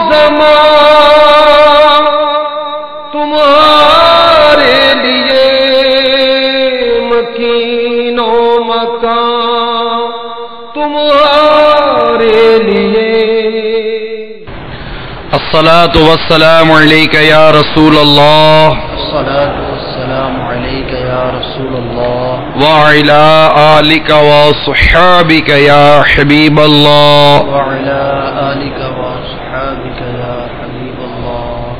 زمان تمہارے لیے مکین و مکان تمہارے لیے الصلاة والسلام علیک یا رسول اللہ الصلاة والسلام علیک یا رسول اللہ وعلی آلک وصحابک یا حبیب اللہ وعلی آلک وصحابک یا حبیب اللہ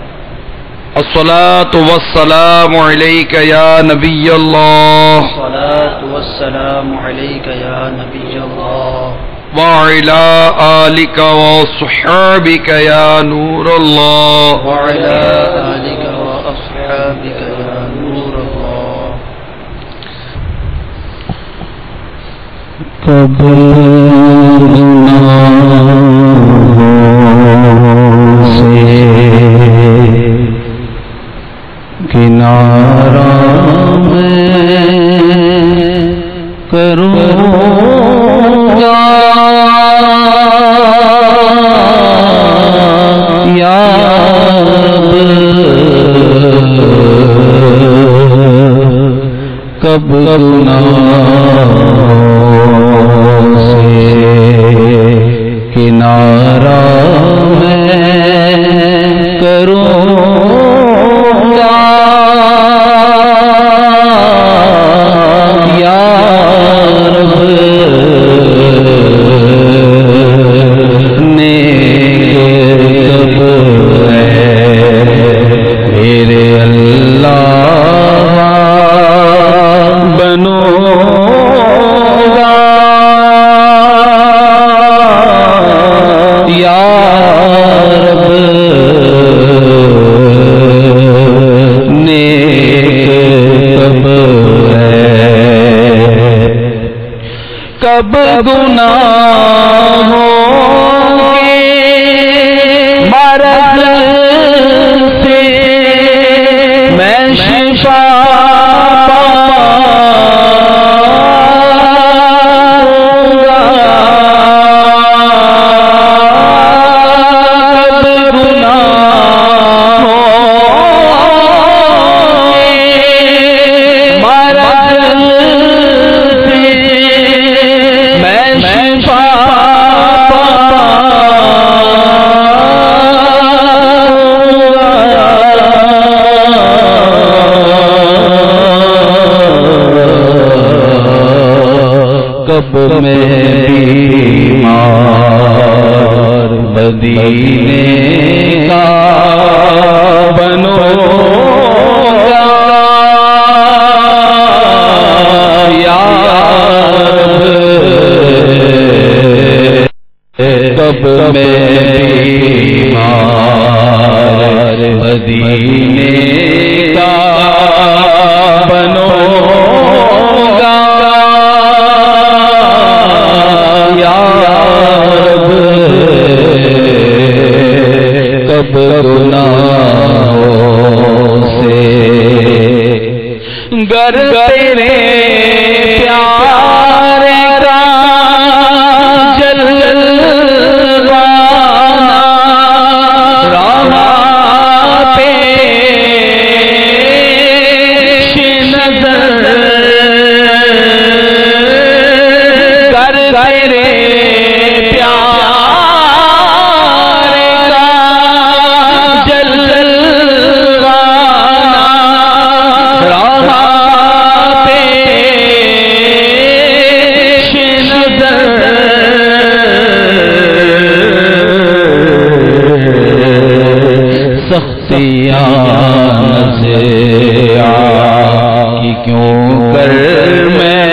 الصلاة والسلام علیک یا نبی اللہ الصلاة والسلام علیک یا نبی اللہ وعلی آلک وصحابک یا نور اللہ وعلی آلک وصحابک یا نور اللہ کنارہ میں کروں گا یا رب کب گناہوں سے کنارہ میں کروں گا یا رب نیک ہے میرے اللہ بنو گا یا رب نیک کب گناہ ہوگے مرض سے میں شفا پاؤں گا کب گناہ ہوگے مرض سے میں شفا کب میں بیمار مدینے کا بنوں گا یا رب کب میں بیمار مدینے کا بنوں گا یا رب کب گناہوں سے گر تیرے پیار کا جلوانا راہ پیش نظر گر تیرے پیار کا جلوانا راہ پیش نظر سختیاں نزع کی کیوں کر میں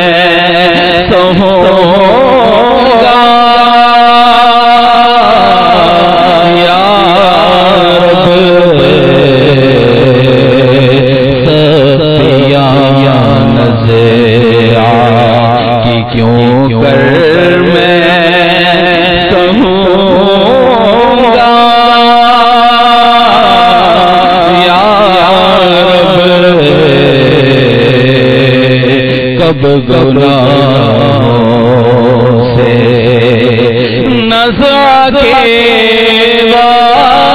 سہوں گا یا رب سختیاں نزع کی کیوں کر میں سہوں گا کب گناہوں سے نزع کے بعد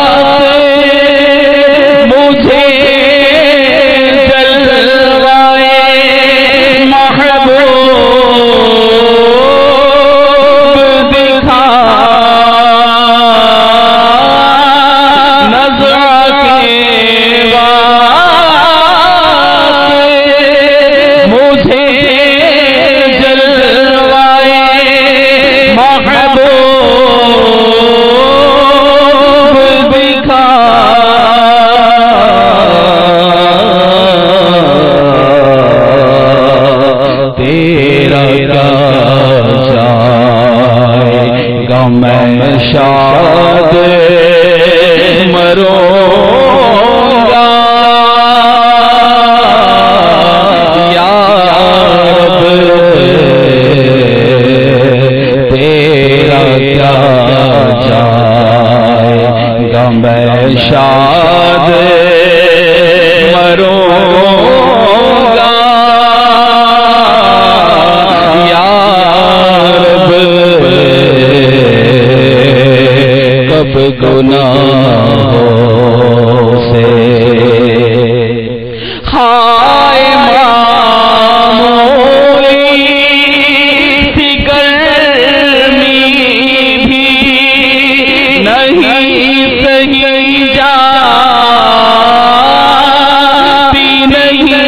شاد مروں گا یا رب تیرا کیا جائے گا میں شاد مروں گا یا رب کب گناہوں سے ہائے معمولی سی گرمی بھی نہیں سہی جاتی نہیں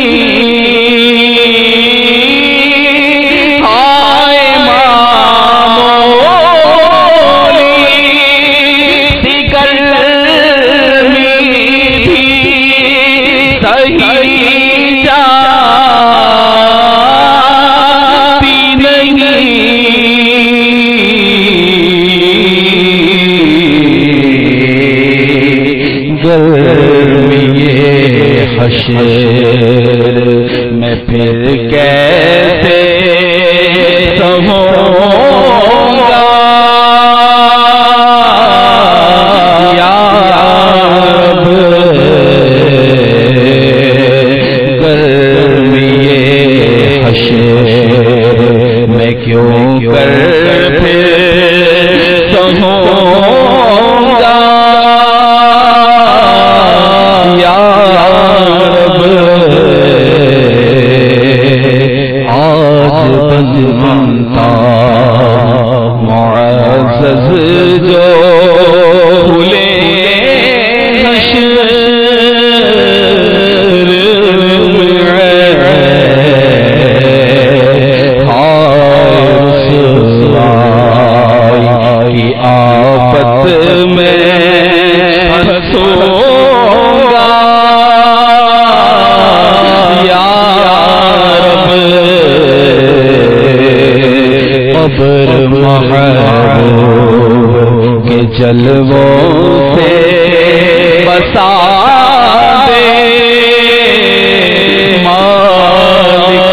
ہائے معمولی سی گرمی بھی سہی جاتی نہیں گرمی حشر میں پھر کیسے سہوں گا یا رب گرمی حشر میں کیوں کر پھر سہوں گا یا رب آج بنتا معزز جو بھولے حشر رسوائی کی آفت میں پھنسوں گا یا رب قبر محبوب کے جلووں سے بسا دے مالک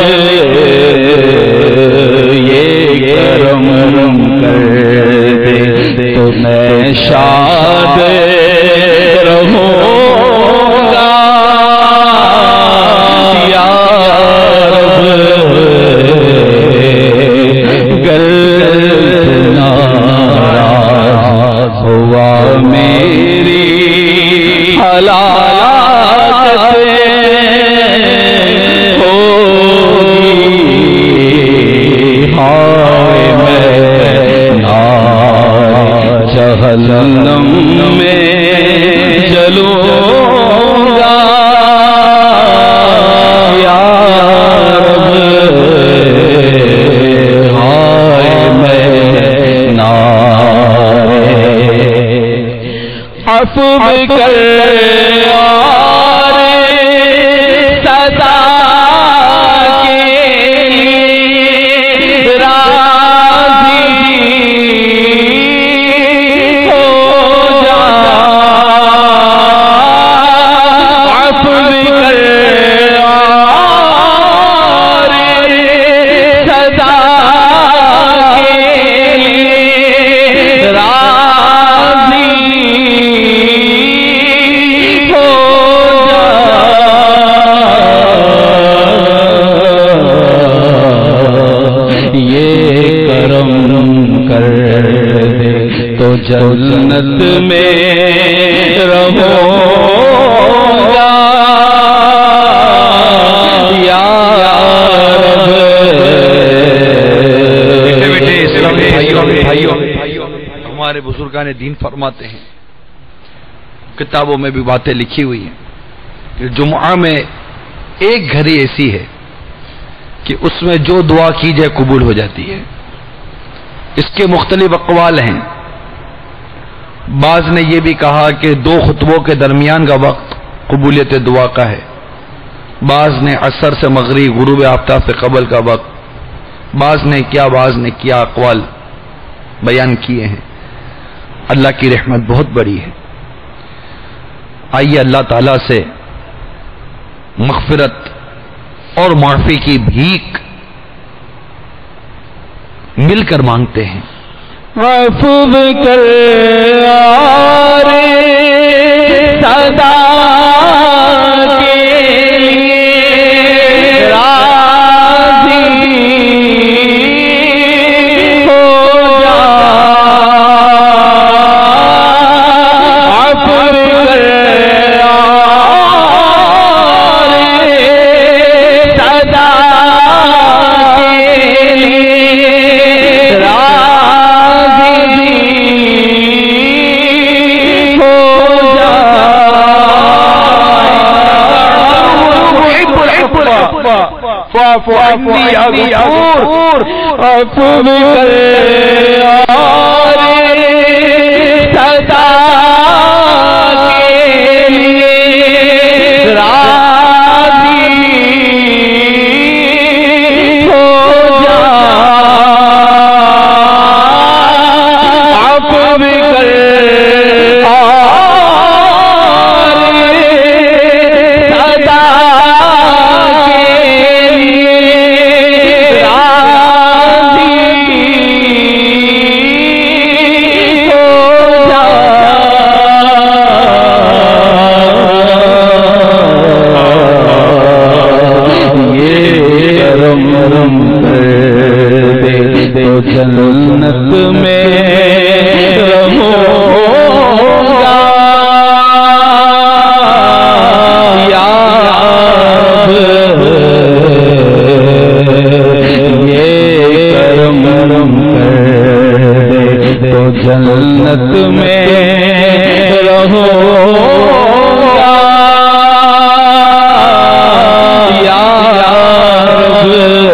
یہ کرم کر دے تو میں شاد رہوں گا یا رب گر ناراض ہوا میری حالات سے ہوگی ہائے میں جہنم میں جلوں گا یا رب ہائے میں عفو کر سزا کے لیے راضی ہو جا عفو کر سزا کے لیے راضی تو جنت میں رہوں گا یا رب بھائیوں ہمارے بزرگان دین فرماتے ہیں، کتابوں میں بھی باتیں لکھی ہوئی ہیں کہ جمعہ میں ایک گھڑی ایسی ہے کہ اس میں جو دعا کی جائے قبول ہو جاتی ہے۔ اس کے مختلف اقوال ہیں، بعض نے یہ بھی کہا کہ 2 خطبوں کے درمیان کا وقت قبولیت دعا کا ہے، بعض نے عصر سے مغرب غروب آفتاب سے قبل کا وقت، بعض نے کیا اقوال بیان کیے ہیں۔ اللہ کی رحمت بہت بڑی ہے. آئیے اللہ تعالی سے مغفرت اور معافی کی بھیک مل کر مانگتے ہیں. عفو کر آرے صدا کے لیے راضی ہو جا. عفو کر آرے صدا کے لیے عفو کر آرے صدا کے لیے راضی ہو جا. عفو کر جنت میں رہوں گا یا رب. یہ کرم کر دے تو جنت میں رہوں گا یا رب.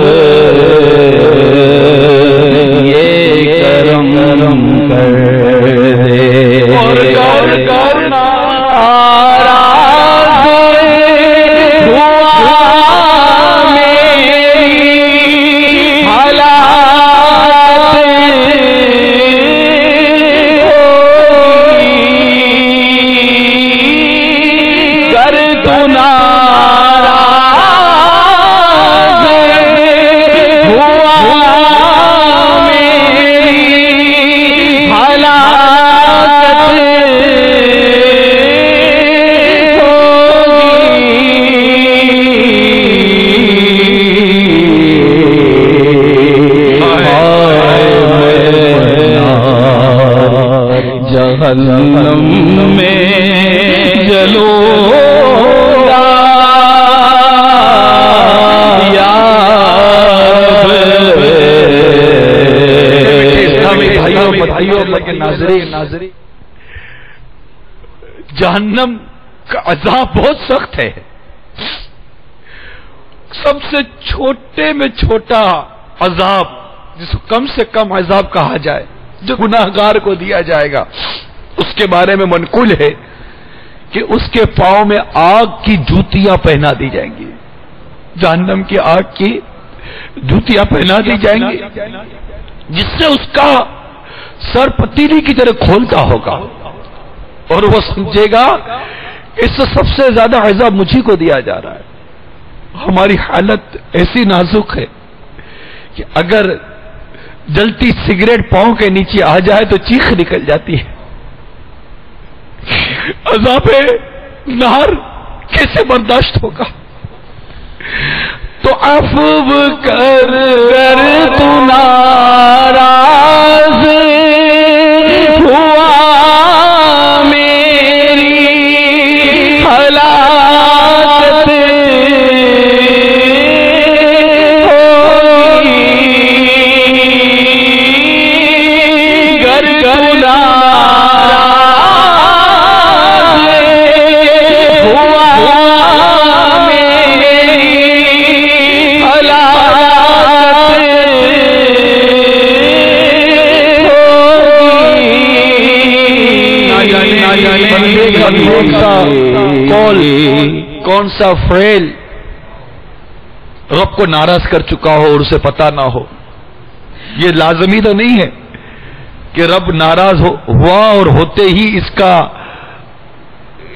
جہنم میں جلوں گا یا رب. ناظرین جہنم کا عذاب بہت سخت ہے. سب سے چھوٹے میں چھوٹا عذاب جس کو کم سے کم عذاب کہا جائے جو گناہگار کو دیا جائے گا اس کے بارے میں منقول ہے کہ اس کے پاؤں میں آگ کی جوتیاں پہنا دی جائیں گی. جہنم کی آگ کی جوتیاں پہنا دی جائیں گی جس سے اس کا سر پتیلی کی طرح کھولتا ہوگا اور وہ سمجھے گا اس سے سب سے زیادہ عذاب مجھے کو دیا جا رہا ہے. ہماری حالت ایسی نازک ہے کہ اگر جلتی سگریٹ پاؤں کے نیچے آ جائے تو چیخ نکل جاتی ہے. عذاب نار کیسے برداشت ہوگا؟ تو عفو کر تو ناراض ہوا میری ہلاکت گر گلا کون سا فعل رب کو ناراض کر چکا ہو اور اسے پتا نہ ہو. یہ لازمی تو نہیں ہے کہ رب ناراض ہوا اور ہوتے ہی اس کا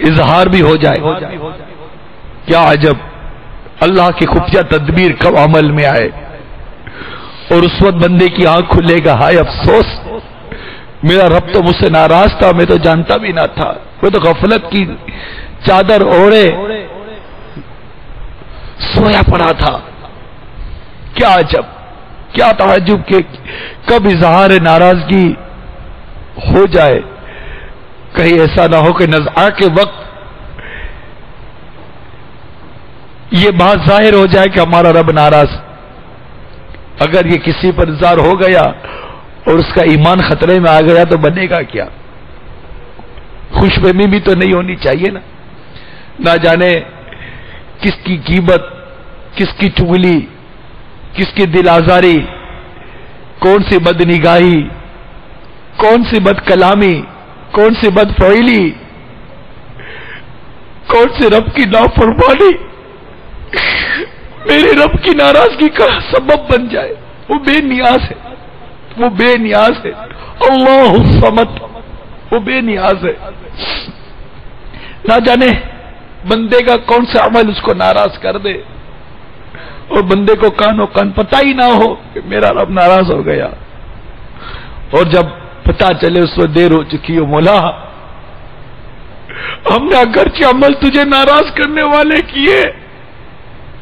اظہار بھی ہو جائے. کیا عجب اللہ کی خفیہ تدبیر کب عمل میں آئے اور اس وقت بندے کی آنکھ کھلے گا ہائے افسوس میرا رب تو مجھ سے ناراض تھا میں تو جانتا بھی نہ تھا میں تو غفلت کی چادر اوڑے سویا پڑا تھا. کیا عجب کیا تعجب کہ کب اظہار ناراضگی ہو جائے کہیں ایسا نہ ہو کہ نزعہ کے وقت یہ بات ظاہر ہو جائے کہ ہمارا رب ناراض. اگر یہ کسی پر اظہار ہو گیا اور اس کا ایمان خطرے میں آ گیا تو بنے گا کیا؟ خوش فہمی بھی تو نہیں ہونی چاہیے نا. نہ جانے کس کی غیبت کس کی چغلی کس کی دل آزاری کون سی بد نگاہی کون سی بد کلامی کون سی بد فعلی کون سی رب کی نافرمانی میرے رب کی ناراضگی کا سبب بن جائے. وہ بے نیاز ہے وہ بے نیاز ہے اللہ الصمد وہ بے نیاز ہے. نہ جانے بندے کا کون سا عمل اس کو ناراض کر دے اور بندے کو کان و کان پتہ ہی نہ ہو کہ میرا رب ناراض ہو گیا اور جب پتہ چلے اس وقت دیر ہو چکی ہو مولا ہم نے اگرچہ عمل تجھے ناراض کرنے والے کیے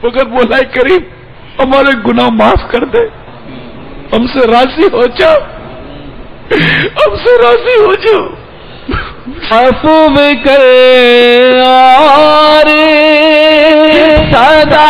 مگر مولا کریم ہمارے گناہ معاف کر دے ہم سے راضی ہو جاؤ ہم سے راضی ہو جاؤ. عفو کر اور صدا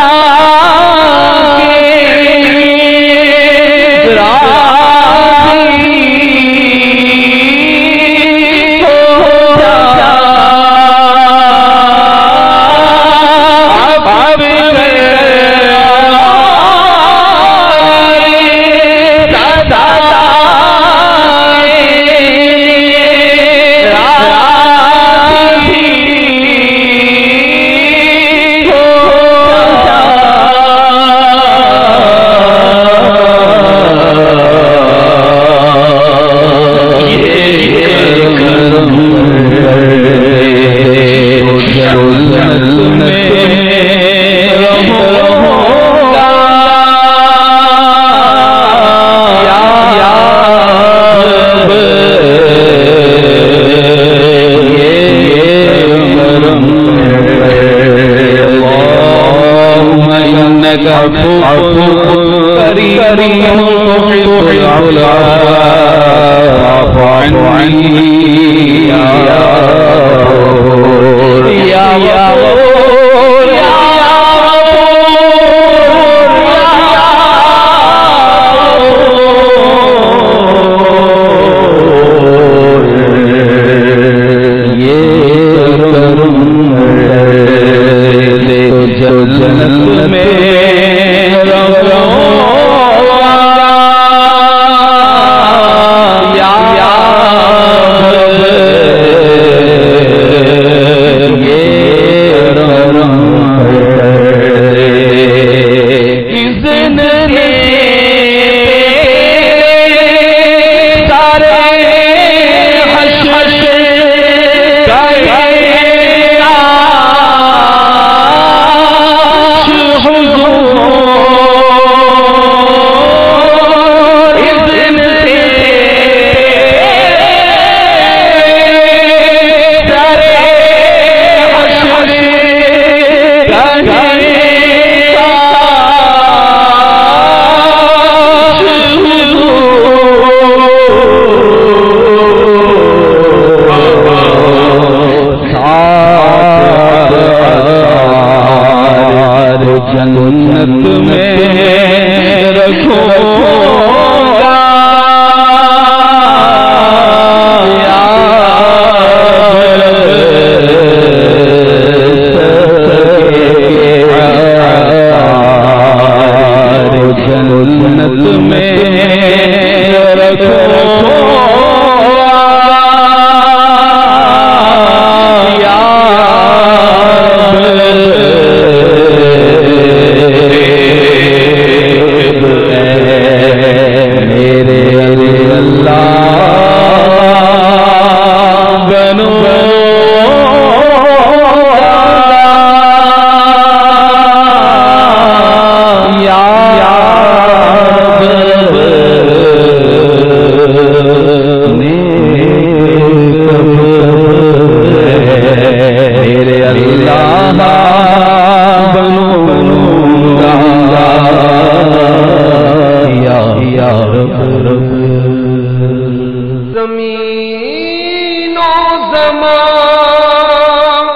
زمان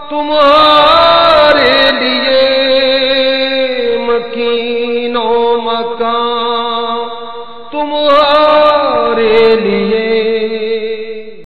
تمہارے لیے مکین و مکان تمہارے